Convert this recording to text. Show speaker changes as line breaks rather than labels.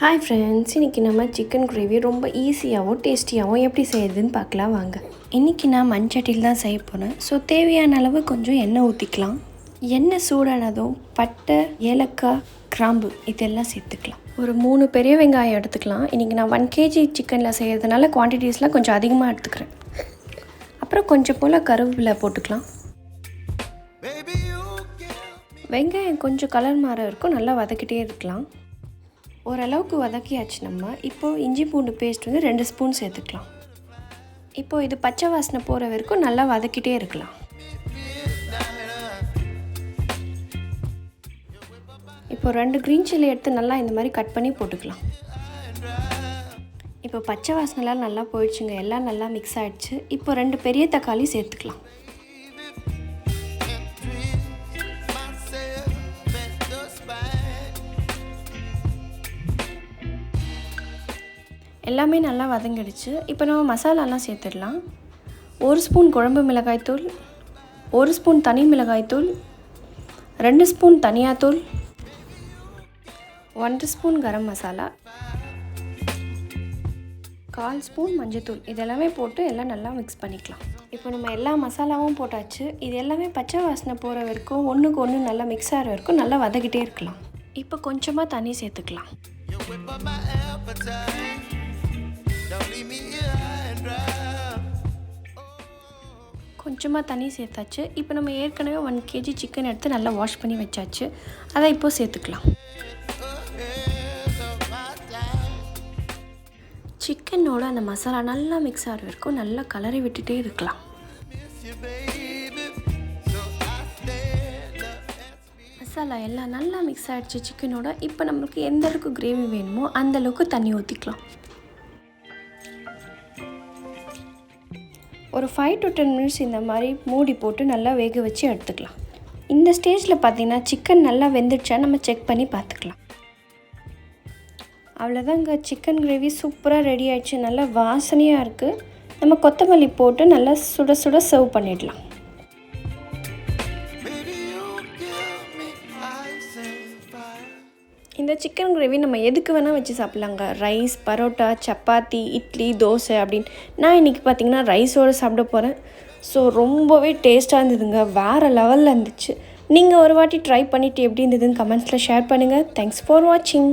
Hi friends, இன்றைக்கி நம்ம chicken gravy ரொம்ப ஈஸியாகவும் டேஸ்டியாகவும் எப்படி செய்யுதுன்னு பார்க்கலாம் வாங்க. இன்றைக்கி நான் மண்சட்டியில் தான் செய்ய போகிறேன். ஸோ தேவையான அளவு கொஞ்சம் எண்ணெய் ஊற்றிக்கலாம். எண்ணெய் சூடானதும் பட்டை, ஏலக்காய், கிராம்பு இதெல்லாம் சேர்த்துக்கலாம். ஒரு 3 பெரிய வெங்காயம் எடுத்துக்கலாம். இன்றைக்கி நான் 1 kg சிக்கனில் செய்கிறதுனால குவான்டிட்டிஸ்லாம் கொஞ்சம் அதிகமாக எடுத்துக்கிறேன். அப்புறம் கொஞ்சம் போல் கருவேப்பிலை போட்டுக்கலாம். வெங்காயம் கொஞ்சம் கலர் மாற இருக்கும், நல்லா வதக்கிட்டே இருக்கலாம். ஓரளவுக்கு வதக்கியாச்சு. நம்ம இப்போது இஞ்சி பூண்டு பேஸ்ட் 2 ஸ்பூன் சேர்த்துக்கலாம். இப்போது இது பச்சை வாசனை போகிற வரைக்கும் நல்லா வதக்கிட்டே இருக்கலாம். இப்போ 2 க்ரீன் சில்லி எடுத்து நல்லா இந்த மாதிரி கட் பண்ணி போட்டுக்கலாம். இப்போ பச்சை வாசனைலாம் நல்லா போயிடுச்சுங்க, எல்லாம் நல்லா மிக்ஸ் ஆகிடுச்சு. இப்போ 2 பெரிய தக்காளி சேர்த்துக்கலாம். எல்லாமே நல்லா வதங்கிடுச்சு. இப்போ நம்ம மசாலாலாம் சேர்த்துடலாம். 1 ஸ்பூன் குழம்பு மிளகாய்த்தூள், 1 ஸ்பூன் தனி மிளகாய்த்தூள், 2 ஸ்பூன் தனியாத்தூள், 1 ஸ்பூன் கரம் மசாலா, 1/4 ஸ்பூன் மஞ்சத்தூள். இதெல்லாமே போட்டு எல்லாம் நல்லா மிக்ஸ் பண்ணிக்கலாம். இப்போ நம்ம எல்லா மசாலாவும் போட்டாச்சு. இது எல்லாமே பச்சை வாசனை போகிற வரைக்கும் ஒன்றுக்கு ஒன்று நல்லா மிக்ஸ் ஆகிற வரைக்கும் நல்லா வதக்கிட்டே இருக்கலாம். இப்போ கொஞ்சமாக தண்ணி சேர்த்துக்கலாம். கொஞ்சமாக தண்ணி சேர்த்தாச்சு. இப்போ நம்ம ஏற்கனவே 1 kg சிக்கன் எடுத்து நல்லா வாஷ் பண்ணி வச்சாச்சு. அதை இப்போது சேர்த்துக்கலாம். சிக்கனோட அந்த மசாலா நல்லா மிக்ஸ் ஆகிற வரைக்கும் நல்லா கலரி விட்டுட்டே இருக்கலாம். மசாலா எல்லாம் நல்லா மிக்ஸ் ஆகிடுச்சு சிக்கனோட. இப்போ நம்மளுக்கு எந்த அளவுக்கு கிரேவி வேணுமோ அந்தளவுக்கு தண்ணி ஊற்றிக்கலாம். ஒரு 5 to 10 minutes இந்த மாதிரி மூடி போட்டு நல்லா வேக வச்சு எடுத்துக்கலாம். இந்த ஸ்டேஜில் பார்த்திங்கன்னா சிக்கன் நல்லா வெந்துடுச்சா நம்ம செக் பண்ணி பார்த்துக்கலாம். அவ்வளோதாங்க, சிக்கன் கிரேவி சூப்பராக ரெடி ஆகிடுச்சு. நல்லா வாசனையாக இருக்குது. நம்ம கொத்தமல்லி போட்டு நல்லா சுட சுட சர்வ் பண்ணிடலாம். இந்த சிக்கன் கிரேவி நம்ம எதுக்கு வேணால் வச்சு சாப்பிட்லாங்க. ரைஸ், பரோட்டா, சப்பாத்தி, இட்லி, தோசை அப்படின்னு. நான் இன்றைக்கி பார்த்திங்கன்னா ரைஸோடு சாப்பிட போகிறேன். ஸோ ரொம்பவே டேஸ்ட்டாக இருந்ததுங்க, வேறு லெவலில் இருந்துச்சு. நீங்கள் ஒரு வாட்டி ட்ரை பண்ணிவிட்டு எப்படி இருந்ததுன்னு கமெண்ட்ஸில் ஷேர் பண்ணுங்கள். தேங்க்ஸ் ஃபார் வாட்சிங்.